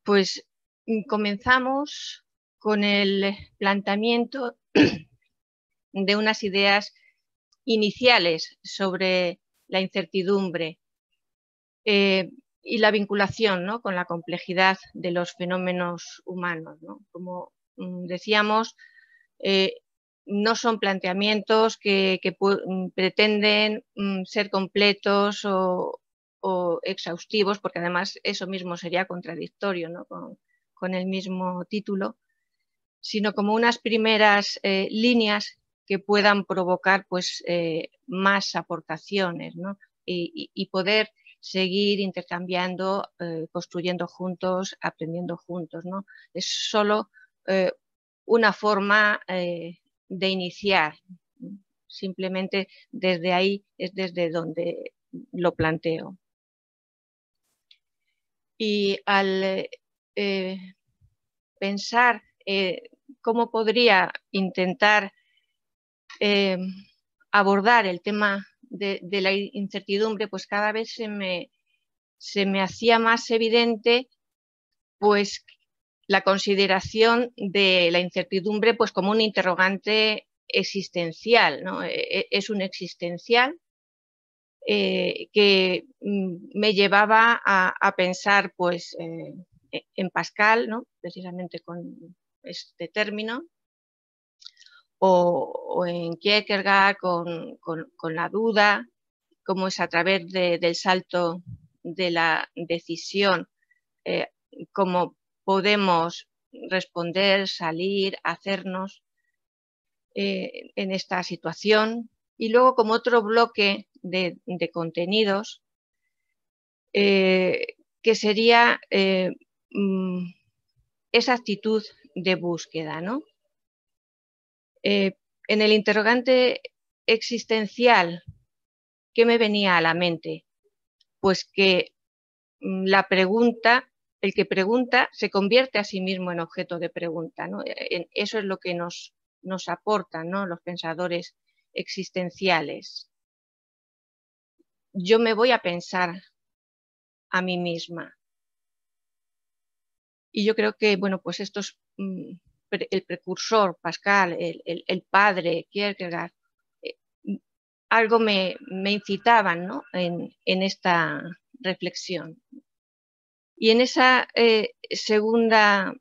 Pues comenzamos con el planteamiento de unas ideas iniciales sobre la incertidumbre y la vinculación, ¿no?, con la complejidad de los fenómenos humanos, ¿no? Como decíamos, no son planteamientos que pretenden ser completos o exhaustivos, porque además eso mismo sería contradictorio, ¿no?, con el mismo título, sino como unas primeras líneas que puedan provocar pues, más aportaciones, ¿no?, y poder seguir intercambiando, construyendo juntos, aprendiendo juntos, ¿no? Es solo una forma de iniciar. Simplemente desde ahí es desde donde lo planteo. Y al pensar cómo podría intentar abordar el tema de la incertidumbre, pues cada vez se me hacía más evidente pues la consideración de la incertidumbre pues como un interrogante existencial, ¿no? Es un existencial que me llevaba a pensar pues en Pascal, ¿no?, precisamente con este término, o en Kierkegaard con la duda, cómo es a través del salto de la decisión, cómo podemos responder, salir, hacernos en esta situación. Y luego como otro bloque de contenidos, que sería esa actitud de búsqueda, ¿no? En el interrogante existencial, ¿qué me venía a la mente? Pues que la pregunta, el que pregunta se convierte a sí mismo en objeto de pregunta, ¿no? Eso es lo que nos aportan, ¿no?, los pensadores existenciales. Yo me voy a pensar a mí misma. Y yo creo que, bueno, pues esto es el precursor, Pascal, el padre, Kierkegaard, algo me incitaban, ¿no?, en esta reflexión. Y en esa el segundo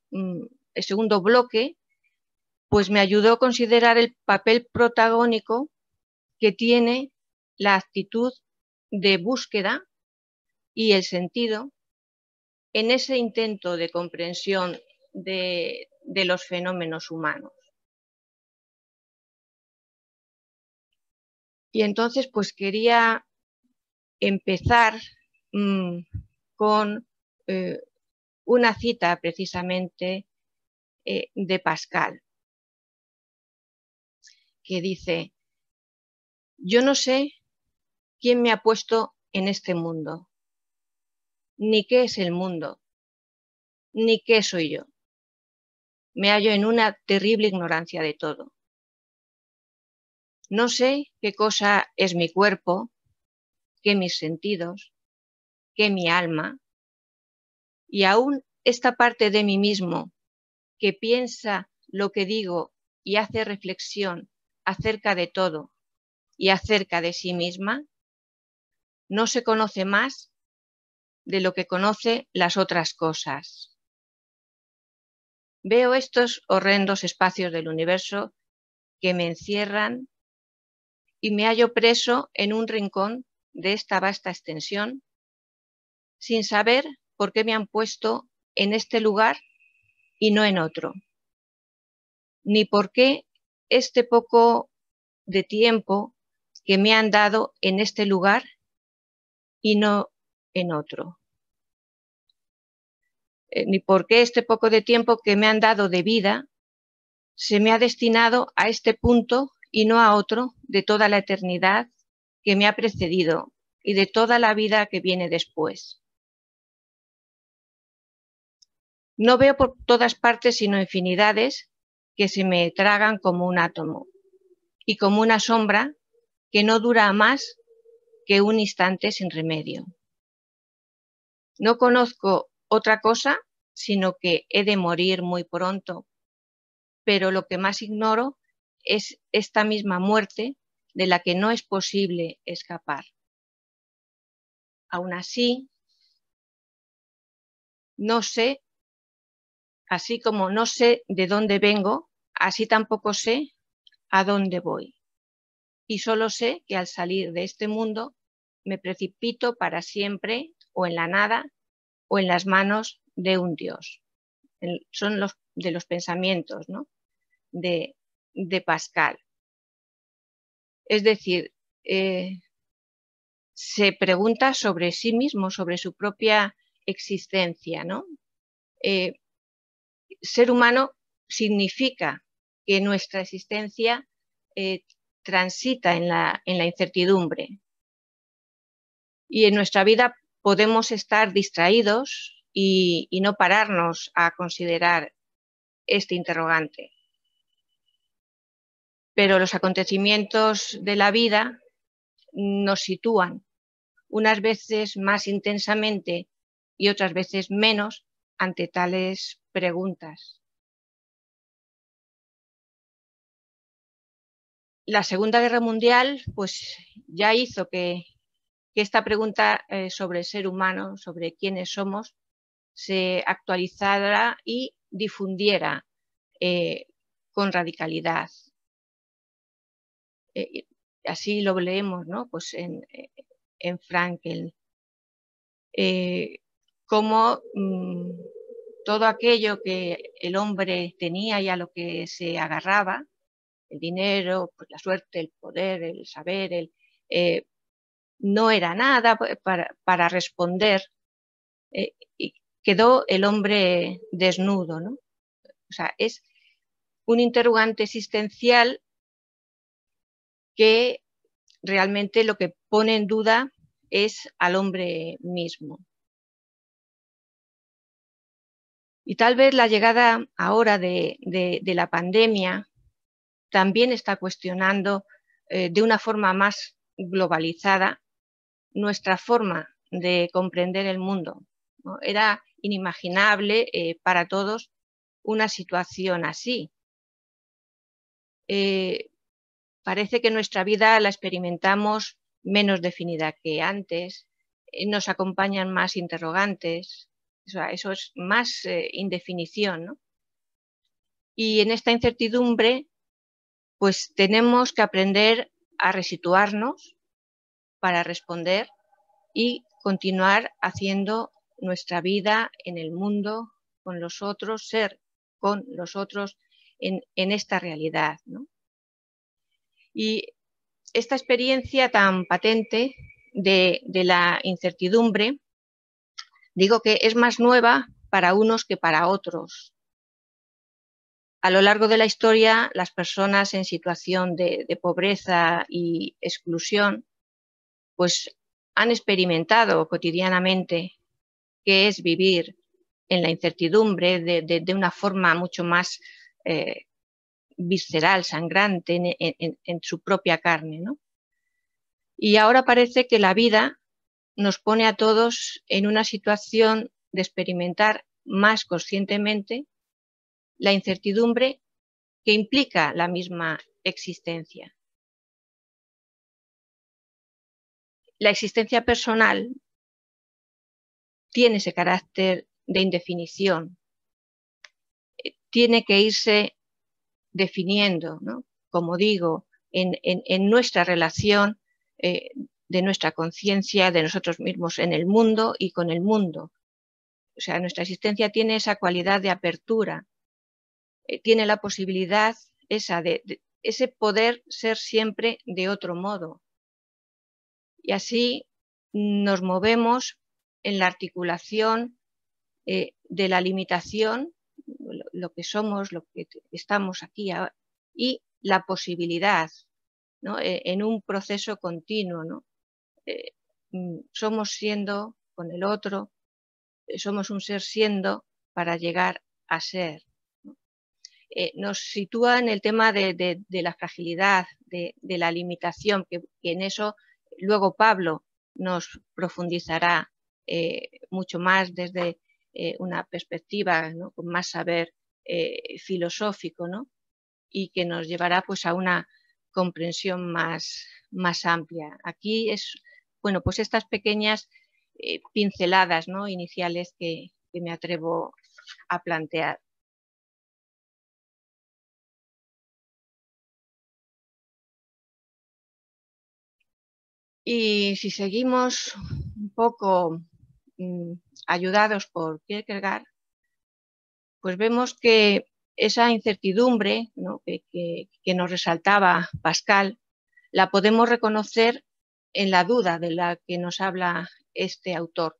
bloque, pues me ayudó a considerar el papel protagónico que tiene la actitud de búsqueda y el sentido en ese intento de comprensión de los fenómenos humanos. Y entonces, pues quería empezar con una cita precisamente de Pascal, que dice: yo no sé quién me ha puesto en este mundo, ni qué es el mundo, ni qué soy yo. Me hallo en una terrible ignorancia de todo. No sé qué cosa es mi cuerpo, qué mis sentidos, qué mi alma, y aún esta parte de mí mismo que piensa lo que digo y hace reflexión acerca de todo y acerca de sí misma, no se conoce más de lo que conoce las otras cosas. Veo estos horrendos espacios del universo que me encierran y me hallo preso en un rincón de esta vasta extensión, sin saber por qué me han puesto en este lugar y no en otro, ni por qué este poco de tiempo que me han dado en este lugar y no en otro, ni por qué este poco de tiempo que me han dado de vida se me ha destinado a este punto y no a otro de toda la eternidad que me ha precedido y de toda la vida que viene después. No veo por todas partes sino infinidades que se me tragan como un átomo y como una sombra que no dura más que un instante sin remedio. No conozco otra cosa sino que he de morir muy pronto. Pero lo que más ignoro es esta misma muerte de la que no es posible escapar. Aún así, no sé, así como no sé de dónde vengo, así tampoco sé a dónde voy. Y solo sé que al salir de este mundo me precipito para siempre o en la nada o en las manos de un Dios. Son los de los pensamientos, ¿no? de Pascal. Es decir, se pregunta sobre sí mismo, sobre su propia existencia, ¿no? Ser humano significa que nuestra existencia transita en la incertidumbre. Y en nuestra vida podemos estar distraídos y no pararnos a considerar este interrogante. Pero los acontecimientos de la vida nos sitúan, unas veces más intensamente y otras veces menos, ante tales preguntas. La Segunda Guerra Mundial pues, ya hizo que esta pregunta sobre el ser humano, sobre quiénes somos, se actualizara y difundiera con radicalidad. Así lo leemos, ¿no? Pues en Frankl. Cómo todo aquello que el hombre tenía y a lo que se agarraba, el dinero, pues la suerte, el poder, el saber, no era nada para responder, y quedó el hombre desnudo, ¿no? O sea, es un interrogante existencial que realmente lo que pone en duda es al hombre mismo. Y tal vez la llegada ahora de la pandemia también está cuestionando de una forma más globalizada nuestra forma de comprender el mundo, ¿no? Era inimaginable para todos una situación así. Parece que nuestra vida la experimentamos menos definida que antes, nos acompañan más interrogantes, o sea, eso es más indefinición, ¿no? Y en esta incertidumbre, pues tenemos que aprender a resituarnos para responder y continuar haciendo nuestra vida en el mundo, con los otros, ser con los otros en esta realidad, ¿no? Y esta experiencia tan patente de la incertidumbre, digo que es más nueva para unos que para otros. A lo largo de la historia, las personas en situación de pobreza y exclusión, pues han experimentado cotidianamente qué es vivir en la incertidumbre de una forma mucho más visceral, sangrante, en su propia carne, ¿no? Y ahora parece que la vida nos pone a todos en una situación de experimentar más conscientemente la incertidumbre que implica la misma existencia. La existencia personal tiene ese carácter de indefinición, tiene que irse definiendo, ¿no? Como digo, en nuestra relación de nuestra conciencia, de nosotros mismos en el mundo y con el mundo. O sea, nuestra existencia tiene esa cualidad de apertura, tiene la posibilidad esa de ese poder ser siempre de otro modo. Y así nos movemos en la articulación de la limitación, lo que somos, lo que estamos aquí ahora, y la posibilidad, ¿no? En un proceso continuo, ¿no? Somos siendo con el otro, somos un ser siendo para llegar a ser, ¿no? Nos sitúa en el tema de la fragilidad, de la limitación, que en eso luego Pablo nos profundizará mucho más desde una perspectiva, ¿no?, con más saber filosófico, ¿no?, y que nos llevará pues a una comprensión más amplia. Aquí es, bueno, pues estas pequeñas pinceladas, ¿no?, iniciales que me atrevo a plantear. Y si seguimos un poco ayudados por Kierkegaard, pues vemos que esa incertidumbre, ¿no?, que nos resaltaba Pascal, la podemos reconocer en la duda de la que nos habla este autor,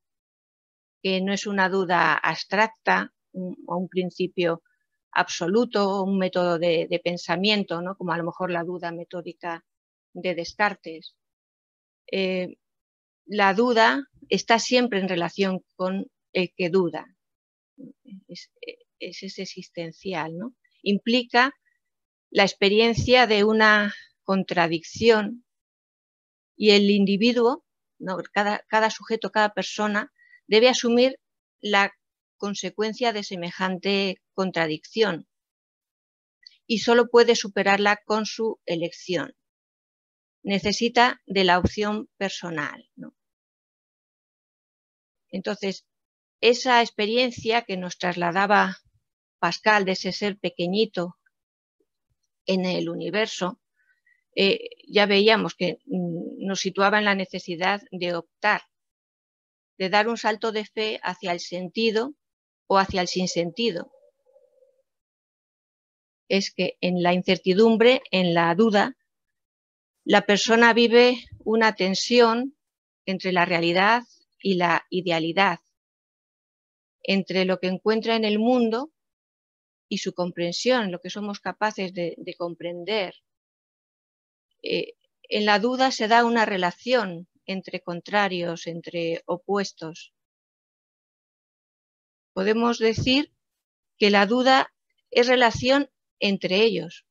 que no es una duda abstracta o un principio absoluto o un método de pensamiento, ¿no?, como a lo mejor la duda metódica de Descartes. La duda está siempre en relación con el que duda, es ese existencial, ¿no? Implica la experiencia de una contradicción y el individuo, ¿no?, cada sujeto, cada persona, debe asumir la consecuencia de semejante contradicción y solo puede superarla con su elección. Necesita de la opción personal, ¿no? Entonces, esa experiencia que nos trasladaba Pascal de ese ser pequeñito en el universo, ya veíamos que nos situaba en la necesidad de optar, de dar un salto de fe hacia el sentido o hacia el sinsentido. Es que en la incertidumbre, en la duda, la persona vive una tensión entre la realidad y la idealidad, entre lo que encuentra en el mundo y su comprensión, lo que somos capaces de comprender. En la duda se da una relación entre contrarios, entre opuestos. Podemos decir que la duda es relación entre ellos.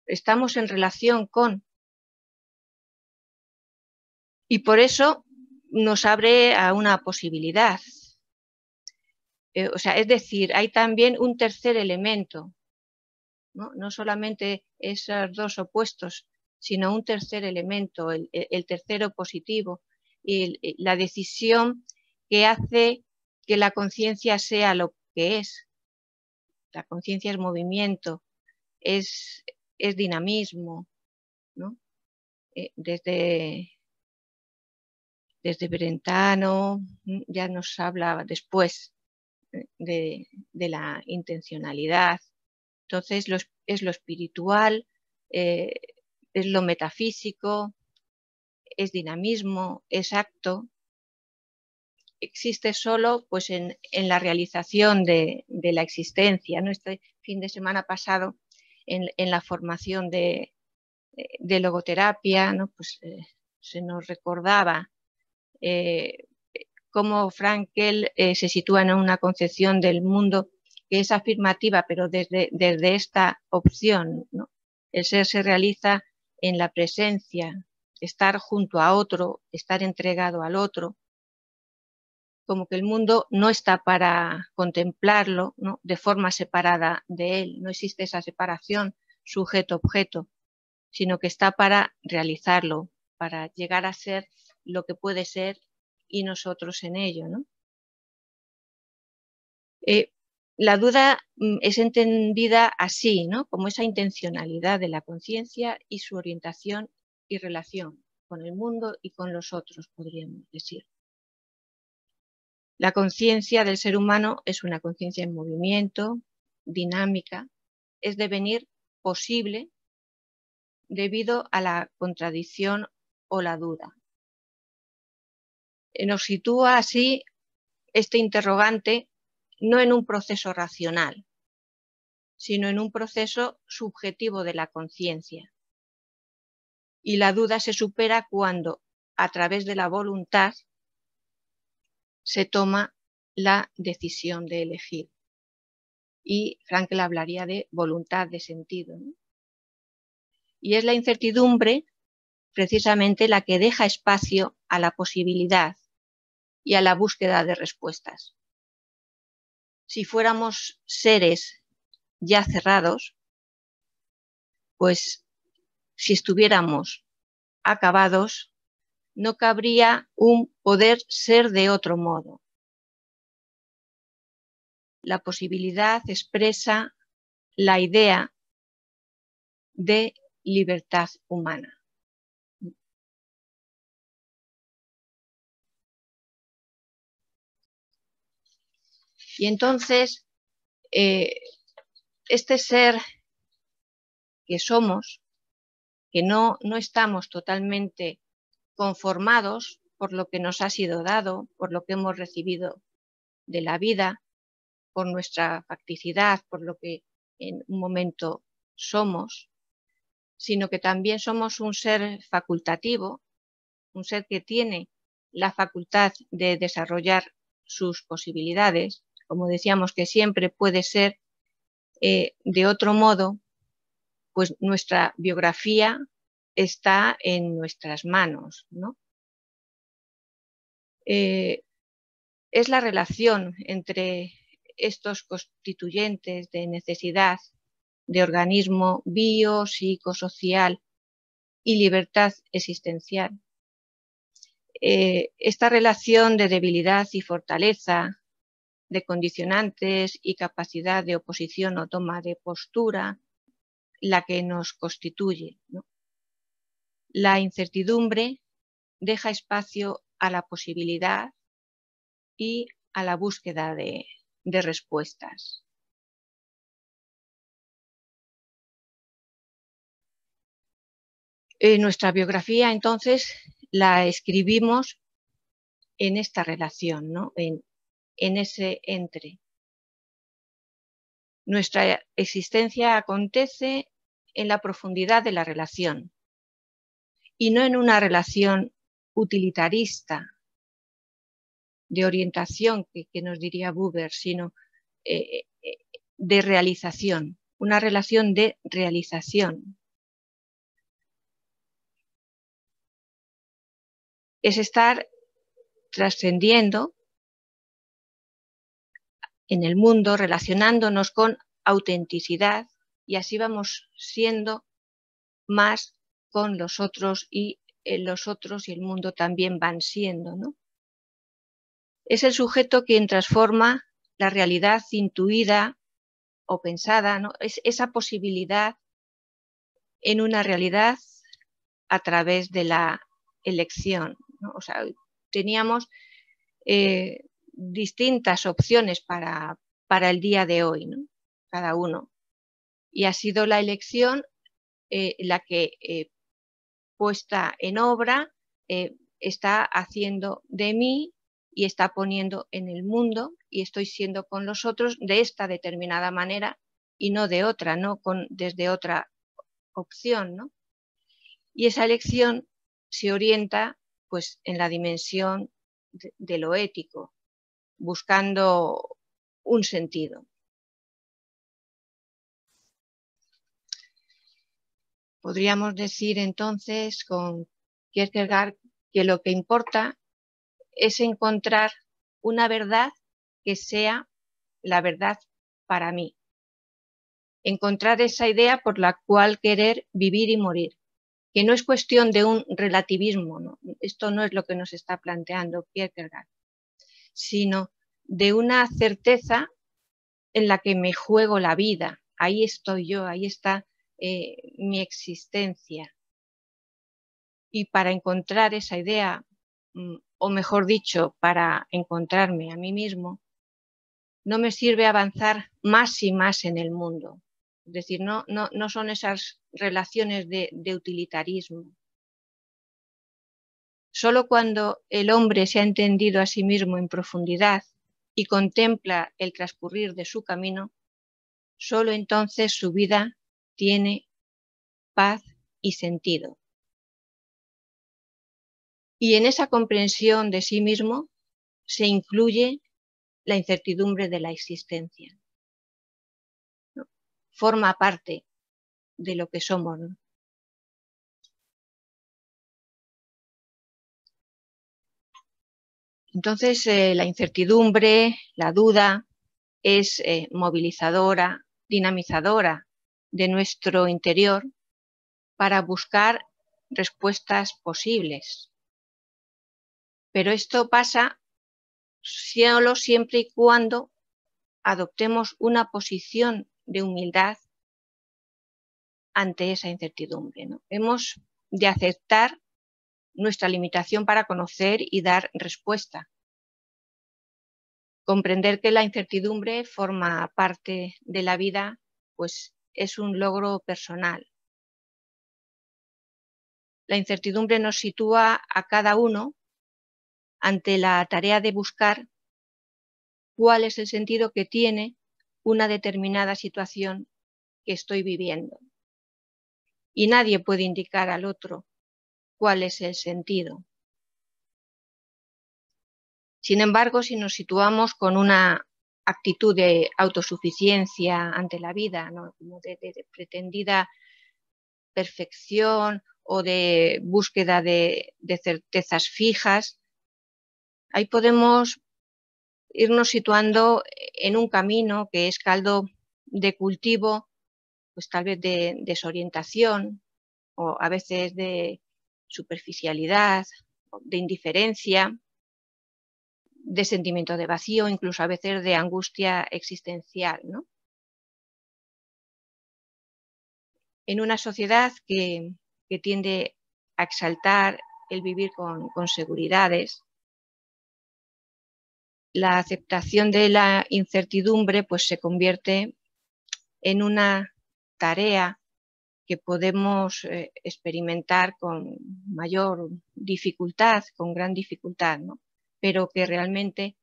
Estamos en relación con. Y por eso nos abre a una posibilidad. O sea, es decir, hay también un tercer elemento, ¿no? No solamente esos dos opuestos, sino un tercer elemento, el tercero positivo, y la decisión que hace que la conciencia sea lo que es. La conciencia es movimiento, es dinamismo, ¿no? Desde Brentano ya nos habla después de la intencionalidad. Entonces es lo espiritual, es lo metafísico, es dinamismo, es acto. Existe solo pues en la realización de la existencia, ¿no? Este fin de semana pasado en la formación de logoterapia, ¿no?, pues se nos recordaba cómo Frankl se sitúa en una concepción del mundo que es afirmativa, pero desde esta opción, ¿no? El ser se realiza en la presencia, estar junto a otro, estar entregado al otro, como que el mundo no está para contemplarlo, ¿no?, de forma separada de él, no existe esa separación sujeto-objeto, sino que está para realizarlo, para llegar a ser lo que puede ser y nosotros en ello, ¿no? La duda es entendida así, ¿no?, como esa intencionalidad de la conciencia y su orientación y relación con el mundo y con los otros, podríamos decir. La conciencia del ser humano es una conciencia en movimiento, dinámica, es devenir posible debido a la contradicción o la duda. Nos sitúa así este interrogante no en un proceso racional, sino en un proceso subjetivo de la conciencia. Y la duda se supera cuando, a través de la voluntad, se toma la decisión de elegir. Y Frankl hablaría de voluntad de sentido, ¿no? Y es la incertidumbre precisamente la que deja espacio a la posibilidad y a la búsqueda de respuestas. si fuéramos seres ya cerrados, pues si estuviéramos acabados, no cabría un poder ser de otro modo. La posibilidad expresa la idea de libertad humana. Y entonces, este ser que somos, que no estamos totalmente conformados por lo que nos ha sido dado, por lo que hemos recibido de la vida, por nuestra facticidad, por lo que en un momento somos, sino que también somos un ser facultativo, un ser que tiene la facultad de desarrollar sus posibilidades, como decíamos que siempre puede ser de otro modo, pues nuestra biografía está en nuestras manos, ¿no? Es la relación entre estos constituyentes de necesidad, de organismo biopsicosocial y libertad existencial. Esta relación de debilidad y fortaleza, de condicionantes y capacidad de oposición o toma de postura, la que nos constituye, ¿no? La incertidumbre deja espacio a la posibilidad y a la búsqueda de respuestas. Nuestra biografía, entonces, la escribimos en esta relación, ¿no? En ese entre. Nuestra existencia acontece en la profundidad de la relación y no en una relación utilitarista de orientación que nos diría Buber, sino de realización, una relación de realización. Es estar trascendiendo en el mundo, relacionándonos con autenticidad, y así vamos siendo más con los otros y los otros y el mundo también van siendo, ¿no? Es el sujeto quien transforma la realidad intuida o pensada, ¿no? Es esa posibilidad en una realidad a través de la elección, ¿no? O sea, teníamos distintas opciones para el día de hoy, ¿no? Cada uno. Y ha sido la elección la que, puesta en obra, está haciendo de mí y está poniendo en el mundo, y estoy siendo con los otros de esta determinada manera y no de otra, no desde otra opción, ¿no? Y esa elección se orienta, pues, en la dimensión de lo ético, buscando un sentido. Podríamos decir entonces con Kierkegaard que lo que importa es encontrar una verdad que sea la verdad para mí. Encontrar esa idea por la cual querer vivir y morir, que no es cuestión de un relativismo, ¿no? Esto no es lo que nos está planteando Kierkegaard, sino de una certeza en la que me juego la vida. Ahí estoy yo, ahí está mi existencia. Y para encontrar esa idea, o mejor dicho, para encontrarme a mí mismo, no me sirve avanzar más y más en el mundo. Es decir, no son esas relaciones de utilitarismo. Solo cuando el hombre se ha entendido a sí mismo en profundidad y contempla el transcurrir de su camino, solo entonces su vida tiene paz y sentido. Y en esa comprensión de sí mismo se incluye la incertidumbre de la existencia, ¿no? Forma parte de lo que somos, ¿no? Entonces, la incertidumbre, la duda, es movilizadora, dinamizadora de nuestro interior para buscar respuestas posibles. Pero esto pasa solo siempre y cuando adoptemos una posición de humildad ante esa incertidumbre, ¿no? Hemos de aceptar nuestra limitación para conocer y dar respuesta. Comprender que la incertidumbre forma parte de la vida, pues es un logro personal. La incertidumbre nos sitúa a cada uno ante la tarea de buscar cuál es el sentido que tiene una determinada situación que estoy viviendo. Y nadie puede indicar al otro cuál es el sentido. Sin embargo, si nos situamos con una actitud de autosuficiencia ante la vida, ¿no? Como de pretendida perfección o de búsqueda de certezas fijas, ahí podemos irnos situando en un camino que es caldo de cultivo, pues tal vez de desorientación o a veces de superficialidad, de indiferencia, de sentimiento de vacío, incluso a veces de angustia existencial, ¿no? En una sociedad que tiende a exaltar el vivir con seguridades, la aceptación de la incertidumbre pues se convierte en una tarea que podemos experimentar con mayor dificultad, con gran dificultad, ¿no? Pero que realmente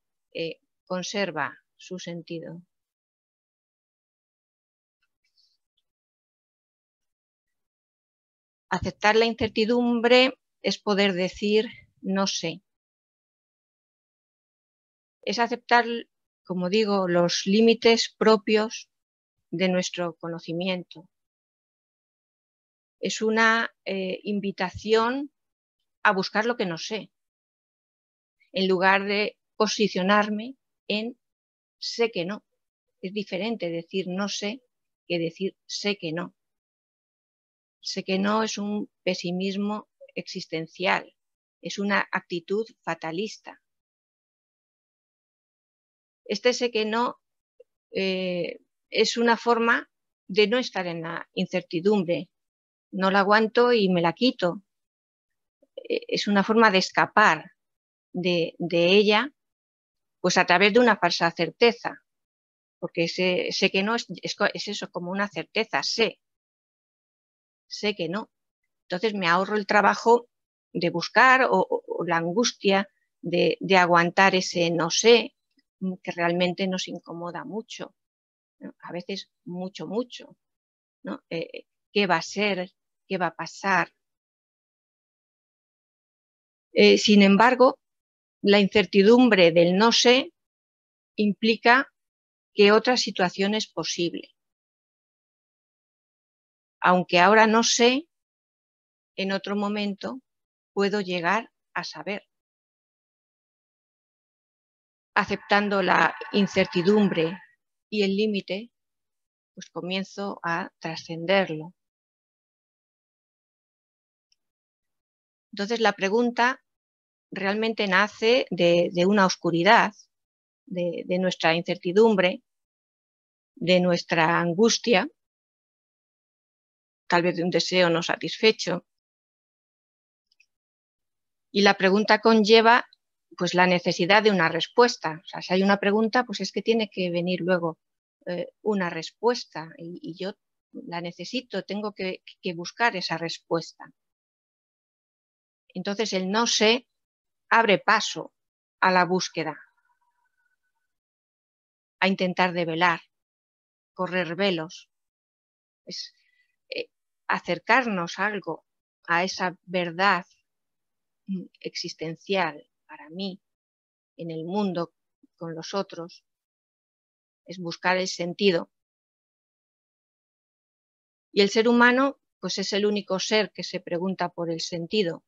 conserva su sentido. Aceptar la incertidumbre es poder decir no sé. Es aceptar, como digo, los límites propios de nuestro conocimiento. Es una invitación a buscar lo que no sé, en lugar de posicionarme en sé que no. Es diferente decir no sé que decir sé que no. Sé que no es un pesimismo existencial, es una actitud fatalista. Este sé que no es una forma de no estar en la incertidumbre. No la aguanto y me la quito. Es una forma de escapar de ella, pues a través de una falsa certeza, porque sé que no es eso, como una certeza, sé que no. Entonces me ahorro el trabajo de buscar o la angustia de aguantar ese no sé, que realmente nos incomoda mucho, ¿no? A veces mucho, mucho, ¿no? ¿Qué va a ser? ¿Qué va a pasar? Sin embargo, la incertidumbre del no sé implica que otra situación es posible. Aunque ahora no sé, en otro momento puedo llegar a saber. Aceptando la incertidumbre y el límite, pues comienzo a trascenderlo. Entonces la pregunta realmente nace de una oscuridad, de nuestra incertidumbre, de nuestra angustia, tal vez de un deseo no satisfecho. Y la pregunta conlleva pues la necesidad de una respuesta. O sea, si hay una pregunta, pues es que tiene que venir luego una respuesta y yo la necesito, tengo que buscar esa respuesta. Entonces el no sé abre paso a la búsqueda, a intentar develar, correr velos, es acercarnos algo a esa verdad existencial para mí, en el mundo, con los otros, es buscar el sentido. Y el ser humano, pues es el único ser que se pregunta por el sentido,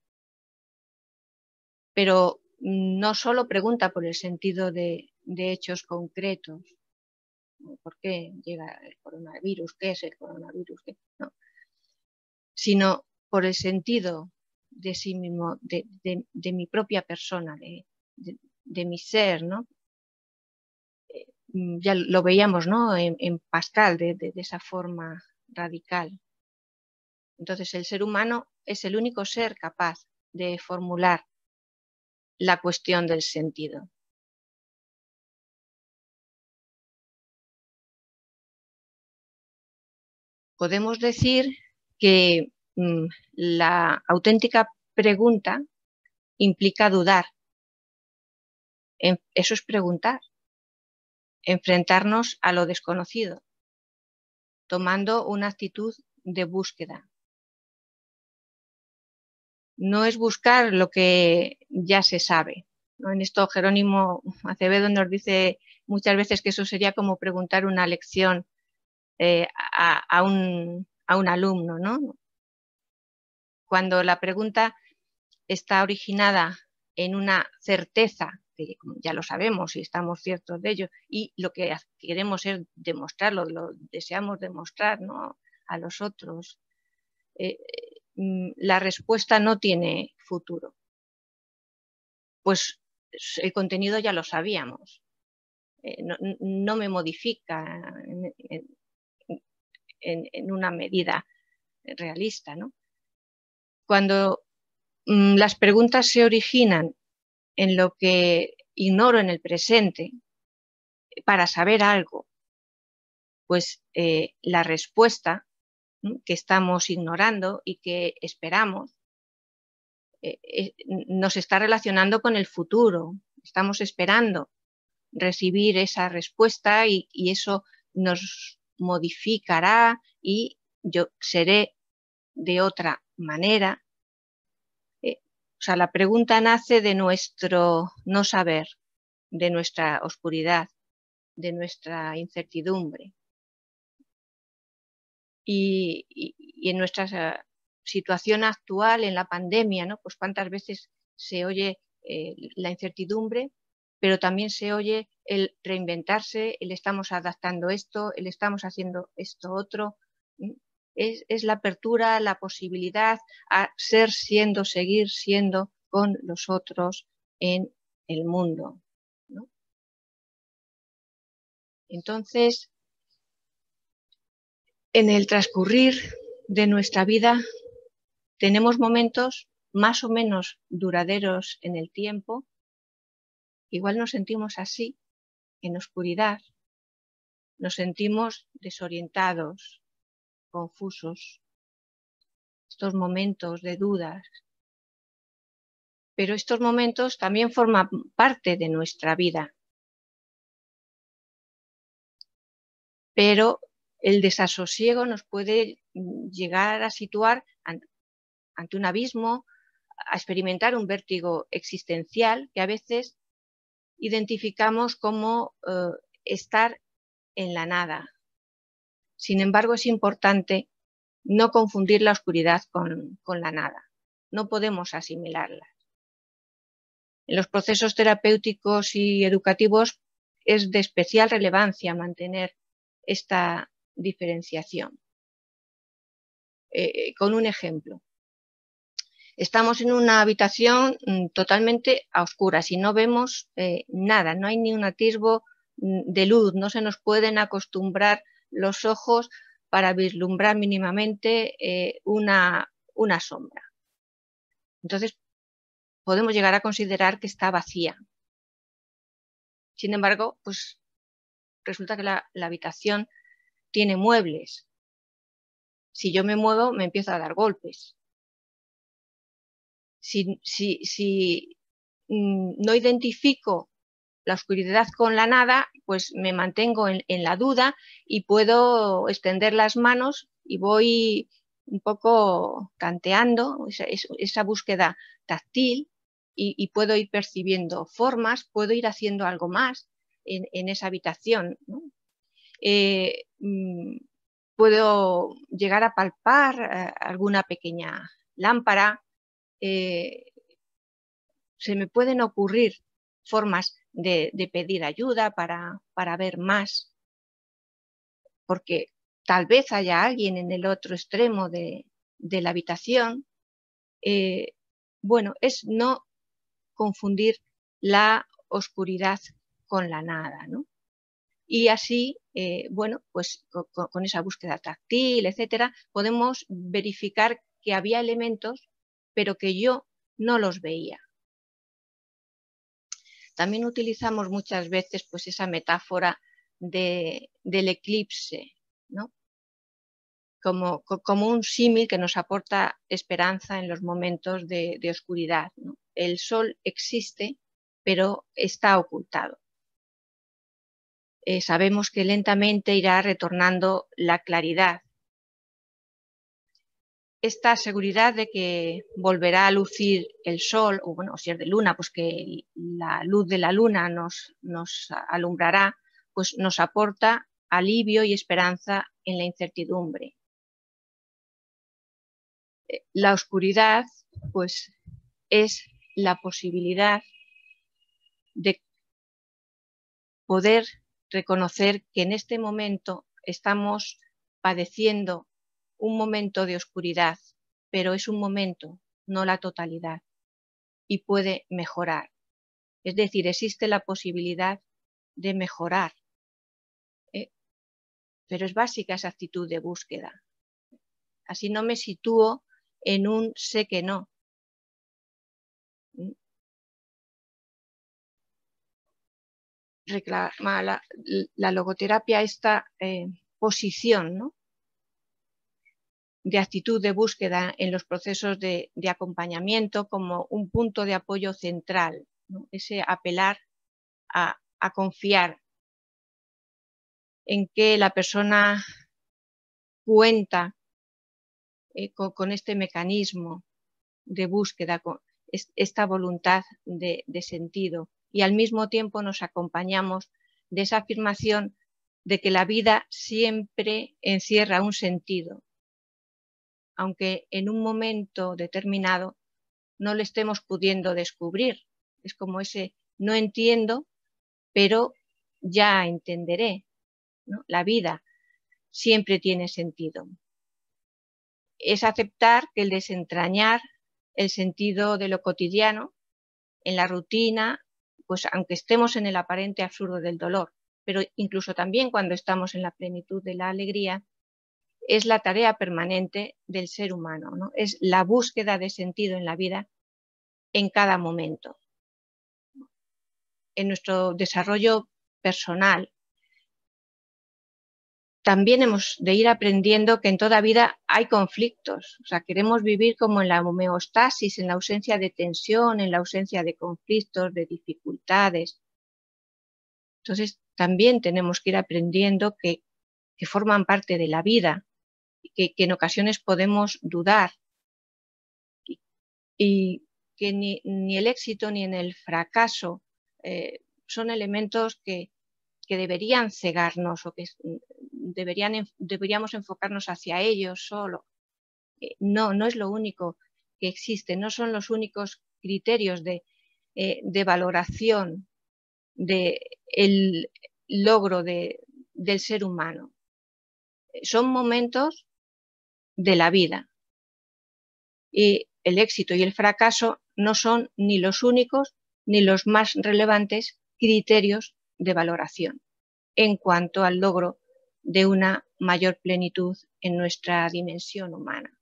pero no solo pregunta por el sentido de hechos concretos, ¿Por qué llega el coronavirus? ¿Qué es el coronavirus? ¿Qué? No. Sino por el sentido de sí mismo, de mi propia persona, de mi ser, ¿no? Ya lo veíamos, ¿no? En Pascal, de esa forma radical. Entonces, el ser humano es el único ser capaz de formular la cuestión del sentido. Podemos decir que la auténtica pregunta implica dudar. Eso es preguntar, enfrentarnos a lo desconocido, tomando una actitud de búsqueda. No es buscar lo que ya se sabe, ¿no? En esto Jerónimo Acevedo nos dice muchas veces que eso sería como preguntar una lección a un alumno, ¿no? Cuando la pregunta está originada en una certeza, que ya lo sabemos y estamos ciertos de ello, y lo que queremos es demostrarlo, lo deseamos demostrar, ¿no? A los otros, la respuesta no tiene futuro. Pues el contenido ya lo sabíamos, no me modifica en una medida realista, ¿no? Cuando las preguntas se originan en lo que ignoro en el presente para saber algo, pues la respuesta que estamos ignorando y que esperamos nos está relacionando con el futuro. Estamos esperando recibir esa respuesta y eso nos modificará y yo seré de otra manera. O sea, la pregunta nace de nuestro no saber, de nuestra oscuridad, de nuestra incertidumbre. Y en nuestra situación actual, en la pandemia, ¿no? Pues cuántas veces se oye la incertidumbre, pero también se oye el reinventarse, el estamos adaptando esto, el estamos haciendo esto otro. Es la apertura, la posibilidad a ser siendo, seguir siendo con los otros en el mundo, ¿no? Entonces, en el transcurrir de nuestra vida tenemos momentos más o menos duraderos en el tiempo. Igual nos sentimos así, en oscuridad, nos sentimos desorientados, confusos, estos momentos de dudas. Pero estos momentos también forman parte de nuestra vida. Pero el desasosiego nos puede llegar a situar ante un abismo, a experimentar un vértigo existencial que a veces identificamos como estar en la nada. Sin embargo, es importante no confundir la oscuridad con la nada. No podemos asimilarla. En los procesos terapéuticos y educativos es de especial relevancia mantener esta diferenciación. Con un ejemplo. Estamos en una habitación totalmente a oscuras y no vemos nada, no hay ni un atisbo de luz, no se nos pueden acostumbrar los ojos para vislumbrar mínimamente una sombra. Entonces, podemos llegar a considerar que está vacía. Sin embargo, pues resulta que la habitación tiene muebles. Si yo me muevo, me empiezo a dar golpes. Si no identifico la oscuridad con la nada, pues me mantengo en la duda y puedo extender las manos y voy un poco tanteando esa búsqueda táctil y puedo ir percibiendo formas, puedo ir haciendo algo más en esa habitación, ¿no? Puedo llegar a palpar alguna pequeña lámpara. Se me pueden ocurrir formas de pedir ayuda para ver más. porque tal vez haya alguien en el otro extremo de la habitación. Bueno, es no confundir la oscuridad con la nada, ¿no? Y así, bueno, pues con esa búsqueda táctil, etcétera, podemos verificar que había elementos, pero que yo no los veía. También utilizamos muchas veces pues esa metáfora del eclipse, ¿no? Como un símil que nos aporta esperanza en los momentos de oscuridad, ¿no? El sol existe, pero está ocultado. Sabemos que lentamente irá retornando la claridad. Esta seguridad de que volverá a lucir el sol, o bueno, si es de luna, pues que la luz de la luna nos alumbrará, pues nos aporta alivio y esperanza en la incertidumbre. La oscuridad, pues, es la posibilidad de poder reconocer que en este momento estamos padeciendo un momento de oscuridad, pero es un momento, no la totalidad, y puede mejorar. Es decir, existe la posibilidad de mejorar, pero es básica esa actitud de búsqueda. Así no me sitúo en un sé que no. Reclama la logoterapia esta posición, ¿no?, de actitud de búsqueda en los procesos de acompañamiento como un punto de apoyo central, ¿no? Ese apelar a confiar en que la persona cuenta con este mecanismo de búsqueda, con esta voluntad de sentido, y al mismo tiempo nos acompañamos de esa afirmación de que la vida siempre encierra un sentido, aunque en un momento determinado no le estemos pudiendo descubrir. Es como ese no entiendo, pero ya entenderé, ¿no? La vida siempre tiene sentido. Es aceptar que el desentrañar el sentido de lo cotidiano en la rutina, pues aunque estemos en el aparente absurdo del dolor, pero incluso también cuando estamos en la plenitud de la alegría, es la tarea permanente del ser humano, ¿no? Es la búsqueda de sentido en la vida en cada momento. En nuestro desarrollo personal también hemos de ir aprendiendo que en toda vida hay conflictos. O sea, queremos vivir como en la homeostasis, en la ausencia de tensión, en la ausencia de conflictos, de dificultades. Entonces, también tenemos que ir aprendiendo que forman parte de la vida, que en ocasiones podemos dudar y que ni el éxito ni en el fracaso son elementos que deberían cegarnos o que deberíamos enfocarnos hacia ellos solo. No es lo único que existe, no son los únicos criterios de valoración del logro del ser humano. Son momentos de la vida y el éxito y el fracaso no son ni los únicos ni los más relevantes criterios de valoración en cuanto al logro de una mayor plenitud en nuestra dimensión humana.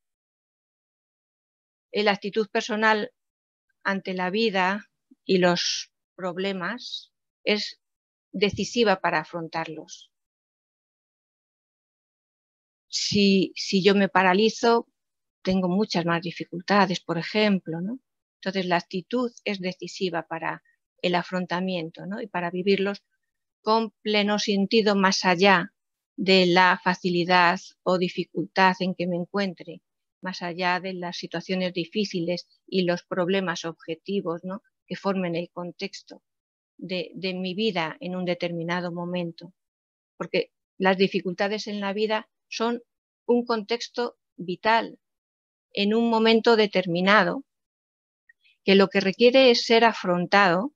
La actitud personal ante la vida y los problemas es decisiva para afrontarlos. Si yo me paralizo, tengo muchas más dificultades, por ejemplo, ¿no? Entonces la actitud es decisiva para el afrontamiento, ¿no?, y para vivirlos con pleno sentido más allá de la facilidad o dificultad en que me encuentre, más allá de las situaciones difíciles y los problemas objetivos, ¿no?, que formen el contexto de mi vida en un determinado momento. Porque las dificultades en la vida son un contexto vital en un momento determinado, que lo que requiere es ser afrontado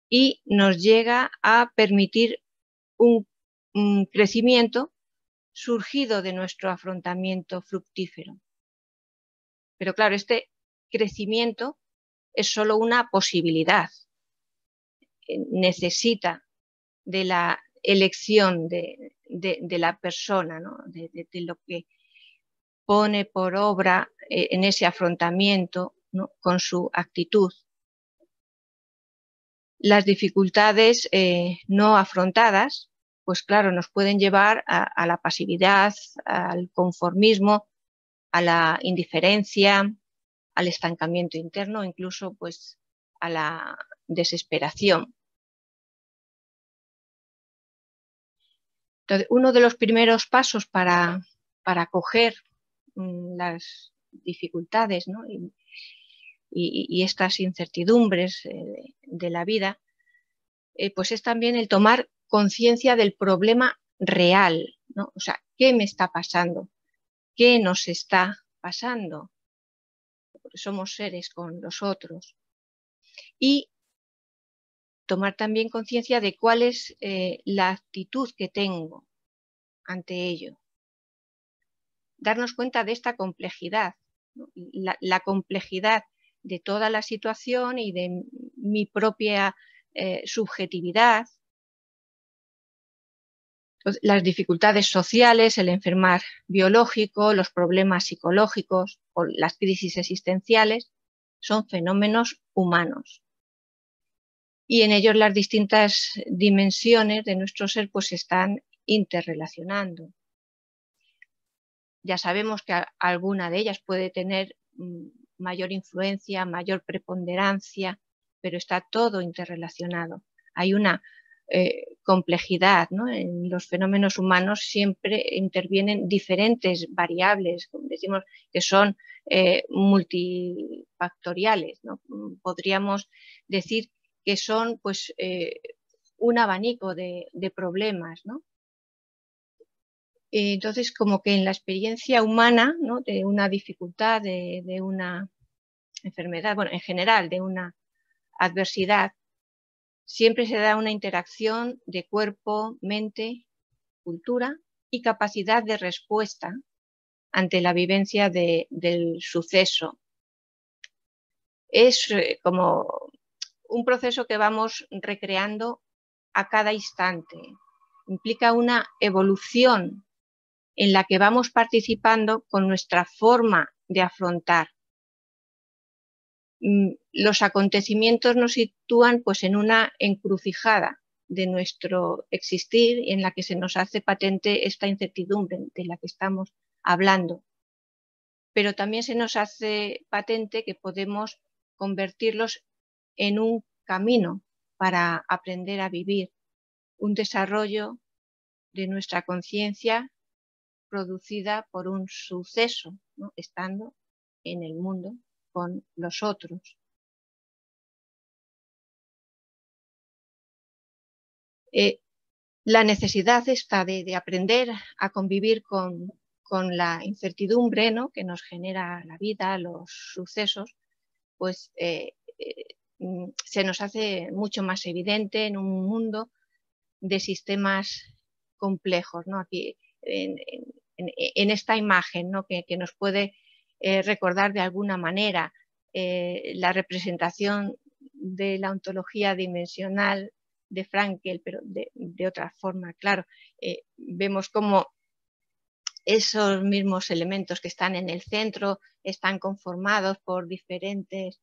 y nos llega a permitir un crecimiento surgido de nuestro afrontamiento fructífero. Pero claro, este crecimiento es solo una posibilidad. Necesita de la elección de la persona, ¿no? de lo que pone por obra en ese afrontamiento, ¿no? con su actitud. Las dificultades no afrontadas, pues claro, nos pueden llevar a la pasividad, al conformismo, a la indiferencia, al estancamiento interno, incluso pues a la desesperación. Entonces, uno de los primeros pasos para acoger las dificultades, ¿no? y estas incertidumbres de la vida, pues es también el tomar conciencia del problema real, ¿no? O sea, ¿qué me está pasando? ¿Qué nos está pasando? Porque somos seres con los otros. Y tomar también conciencia de cuál es la actitud que tengo ante ello. Darnos cuenta de esta complejidad, ¿no? La complejidad de toda la situación y de mi propia subjetividad, las dificultades sociales, el enfermar biológico, los problemas psicológicos o las crisis existenciales son fenómenos humanos. Y en ellos las distintas dimensiones de nuestro ser pues se están interrelacionando. Ya sabemos que alguna de ellas puede tener mayor influencia, mayor preponderancia, pero está todo interrelacionado. Hay una complejidad, ¿no? En los fenómenos humanos siempre intervienen diferentes variables, como decimos, que son multifactoriales, ¿no? Podríamos decir que son pues, un abanico de problemas, ¿no? Entonces, como que en la experiencia humana, ¿no? de una dificultad, de una enfermedad, bueno, en general, de una adversidad, siempre se da una interacción de cuerpo, mente, cultura y capacidad de respuesta ante la vivencia del suceso. Es como un proceso que vamos recreando a cada instante. Implica una evolución en la que vamos participando con nuestra forma de afrontar. Los acontecimientos nos sitúan pues, en una encrucijada de nuestro existir en la que se nos hace patente esta incertidumbre de la que estamos hablando. Pero también se nos hace patente que podemos convertirlos en un camino para aprender a vivir, un desarrollo de nuestra conciencia producida por un suceso, ¿no? Estando en el mundo con los otros. La necesidad esta de aprender a convivir con la incertidumbre, ¿no? que nos genera la vida, los sucesos, pues se nos hace mucho más evidente en un mundo de sistemas complejos, ¿no? Aquí en esta imagen, ¿no? que nos puede recordar de alguna manera la representación de la ontología dimensional de Frankel, pero de otra forma, claro. Vemos cómo esos mismos elementos que están en el centro están conformados por diferentes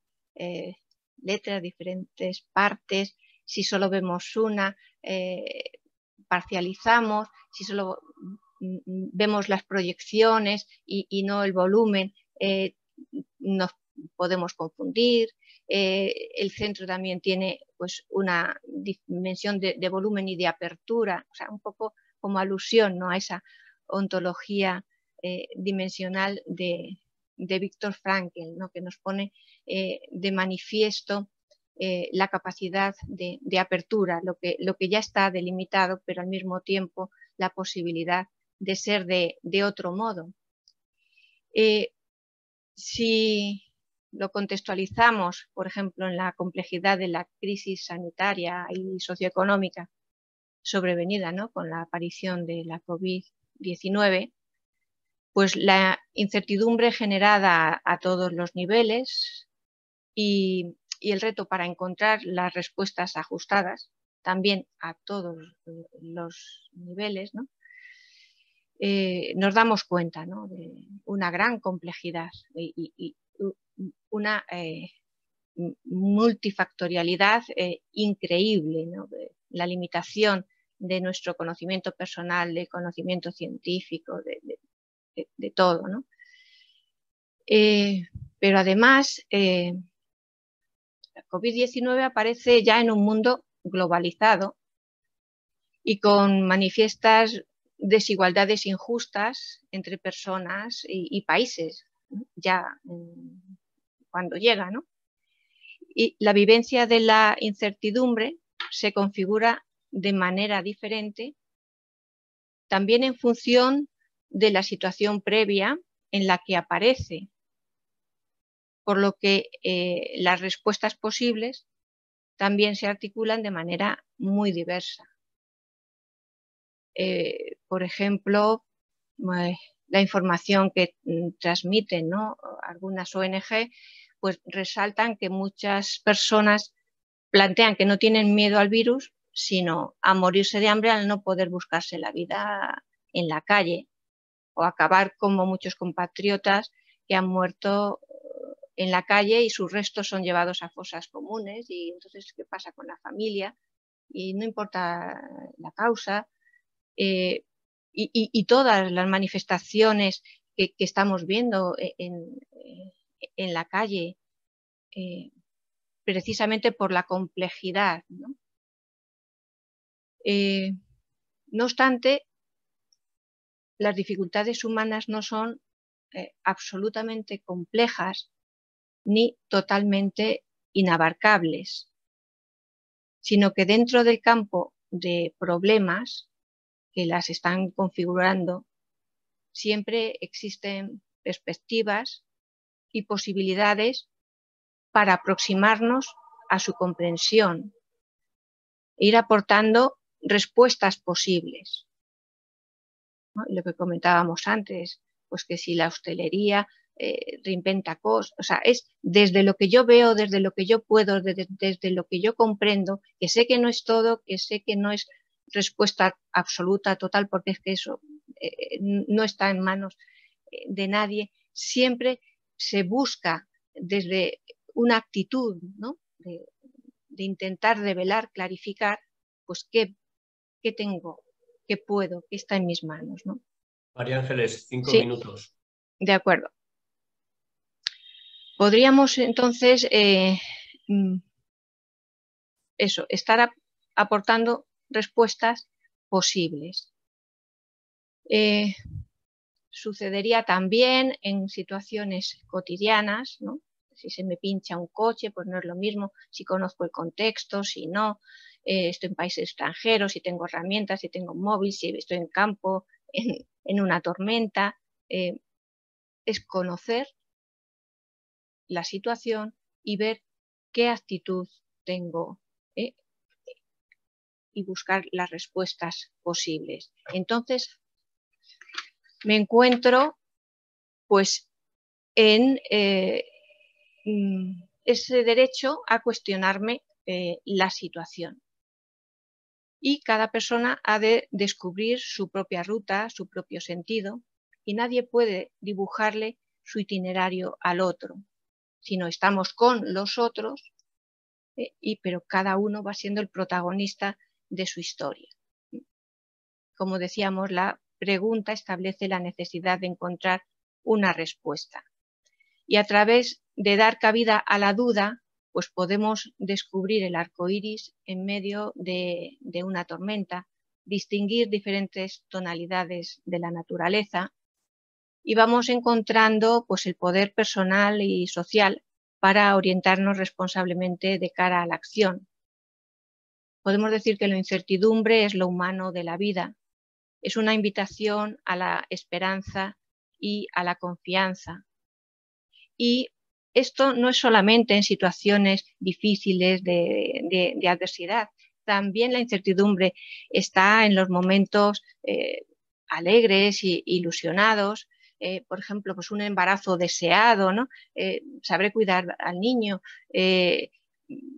letras, diferentes partes. Si solo vemos una, parcializamos. Si solo vemos las proyecciones y no el volumen, nos podemos confundir. El centro también tiene pues, una dimensión de volumen y de apertura, o sea, un poco como alusión, ¿no? a esa ontología dimensional de Viktor Frankl, ¿no? que nos pone de manifiesto la capacidad de apertura, lo que ya está delimitado, pero al mismo tiempo la posibilidad de ser de otro modo. Si lo contextualizamos, por ejemplo, en la complejidad de la crisis sanitaria y socioeconómica, sobrevenida, ¿no?, con la aparición de la COVID-19, pues la incertidumbre generada a todos los niveles y el reto para encontrar las respuestas ajustadas también a todos los niveles, ¿no?, nos damos cuenta, ¿no?, de una gran complejidad y una multifactorialidad increíble, ¿no?, de la limitación de nuestro conocimiento personal, de conocimiento científico, de todo, ¿no? Pero además, la COVID-19 aparece ya en un mundo globalizado y con manifiestas desigualdades injustas entre personas y países, ¿no?, ya cuando llega, ¿no? Y la vivencia de la incertidumbre se configura de manera diferente también en función de la situación previa en la que aparece, por lo que las respuestas posibles también se articulan de manera muy diversa. Por ejemplo, la información que transmiten, ¿no?, algunas ONG, pues resaltan que muchas personas plantean que no tienen miedo al virus, sino a morirse de hambre al no poder buscarse la vida en la calle, o acabar como muchos compatriotas que han muerto en la calle y sus restos son llevados a fosas comunes, y entonces, ¿qué pasa con la familia? Y no importa la causa, y todas las manifestaciones que estamos viendo en la calle, precisamente por la complejidad, ¿no? No obstante, las dificultades humanas no son absolutamente complejas ni totalmente inabarcables, sino que dentro del campo de problemas que las están configurando, siempre existen perspectivas y posibilidades para aproximarnos a su comprensión e ir aportando respuestas posibles, ¿no? Lo que comentábamos antes, pues que si la hostelería reinventa cosas, o sea, es desde lo que yo veo, desde lo que yo puedo, desde lo que yo comprendo, que sé que no es todo, que sé que no es respuesta absoluta, total, porque es que eso no está en manos de nadie. Siempre se busca desde una actitud, ¿no?, de intentar revelar, clarificar, pues qué tengo, qué puedo, qué está en mis manos, ¿no? María Ángeles, 5 Sí, minutos. de acuerdo. Podríamos entonces estar aportando respuestas posibles. Sucedería también en situaciones cotidianas, ¿no? Si se me pincha un coche, pues no es lo mismo si conozco el contexto, si no, estoy en países extranjeros, si tengo herramientas, si tengo un móvil, si estoy en campo, en una tormenta. Es conocer la situación y ver qué actitud tengo y buscar las respuestas posibles. Entonces, me encuentro pues en ese derecho a cuestionarme la situación. Y cada persona ha de descubrir su propia ruta, su propio sentido, y nadie puede dibujarle su itinerario al otro, sino estamos con los otros, pero cada uno va siendo el protagonista de su historia. Como decíamos, la pregunta establece la necesidad de encontrar una respuesta. Y a través de dar cabida a la duda, pues podemos descubrir el arco iris en medio de una tormenta, distinguir diferentes tonalidades de la naturaleza, y vamos encontrando pues el poder personal y social para orientarnos responsablemente de cara a la acción. Podemos decir que la incertidumbre es lo humano de la vida. Es una invitación a la esperanza y a la confianza. Y esto no es solamente en situaciones difíciles de adversidad, también la incertidumbre está en los momentos alegres e ilusionados. Por ejemplo, pues un embarazo deseado, ¿no? Sabré cuidar al niño,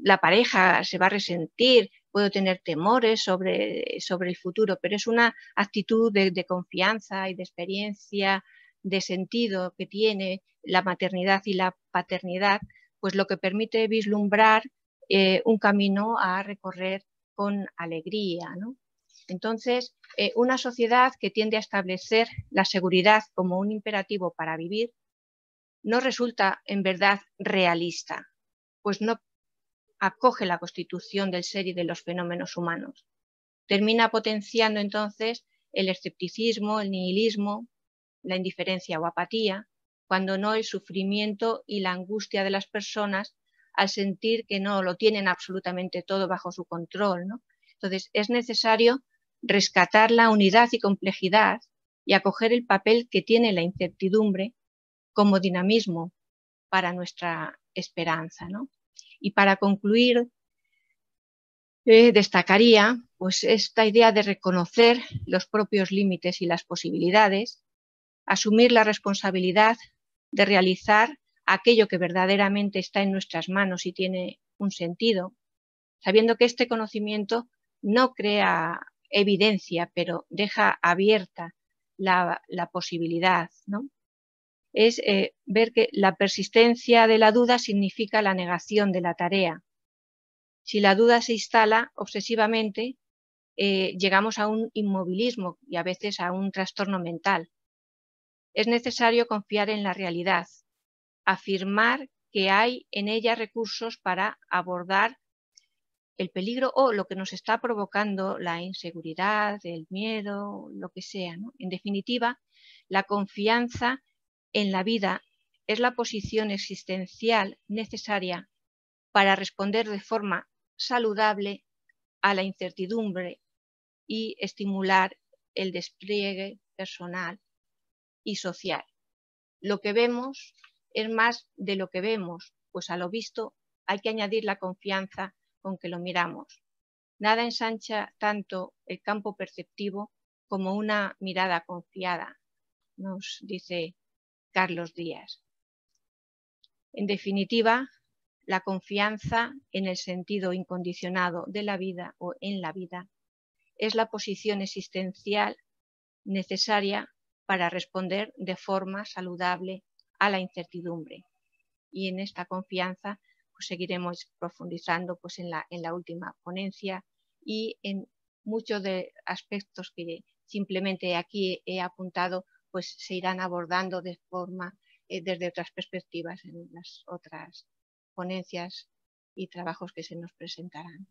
la pareja se va a resentir, puedo tener temores sobre el futuro, pero es una actitud de confianza y de experiencia, de sentido que tiene la maternidad y la paternidad, pues lo que permite vislumbrar un camino a recorrer con alegría, ¿no? Entonces, una sociedad que tiende a establecer la seguridad como un imperativo para vivir no resulta en verdad realista, pues no acoge la constitución del ser y de los fenómenos humanos. Termina potenciando entonces el escepticismo, el nihilismo, la indiferencia o apatía, cuando no el sufrimiento y la angustia de las personas al sentir que no lo tienen absolutamente todo bajo su control, ¿no? Entonces, es necesario rescatar la unidad y complejidad y acoger el papel que tiene la incertidumbre como dinamismo para nuestra esperanza, ¿no? Y para concluir, destacaría pues, esta idea de reconocer los propios límites y las posibilidades, asumir la responsabilidad de realizar aquello que verdaderamente está en nuestras manos y tiene un sentido, sabiendo que este conocimiento no crea evidencia, pero deja abierta la posibilidad, ¿no? Es ver que la persistencia de la duda significa la negación de la tarea. Si la duda se instala obsesivamente, llegamos a un inmovilismo y a veces a un trastorno mental. Es necesario confiar en la realidad, afirmar que hay en ella recursos para abordar el peligro o lo que nos está provocando la inseguridad, el miedo, lo que sea, ¿no? En definitiva, la confianza en la vida es la posición existencial necesaria para responder de forma saludable a la incertidumbre y estimular el despliegue personal y social. Lo que vemos es más de lo que vemos, pues a lo visto hay que añadir la confianza con que lo miramos. Nada ensancha tanto el campo perceptivo como una mirada confiada, nos dice Carlos Díaz. En definitiva, la confianza en el sentido incondicionado de la vida o en la vida es la posición existencial necesaria para responder de forma saludable a la incertidumbre. Y en esta confianza pues, seguiremos profundizando pues, en la última ponencia y en muchos de aspectos que simplemente aquí he apuntado, pues se irán abordando de forma desde otras perspectivas en las otras ponencias y trabajos que se nos presentarán.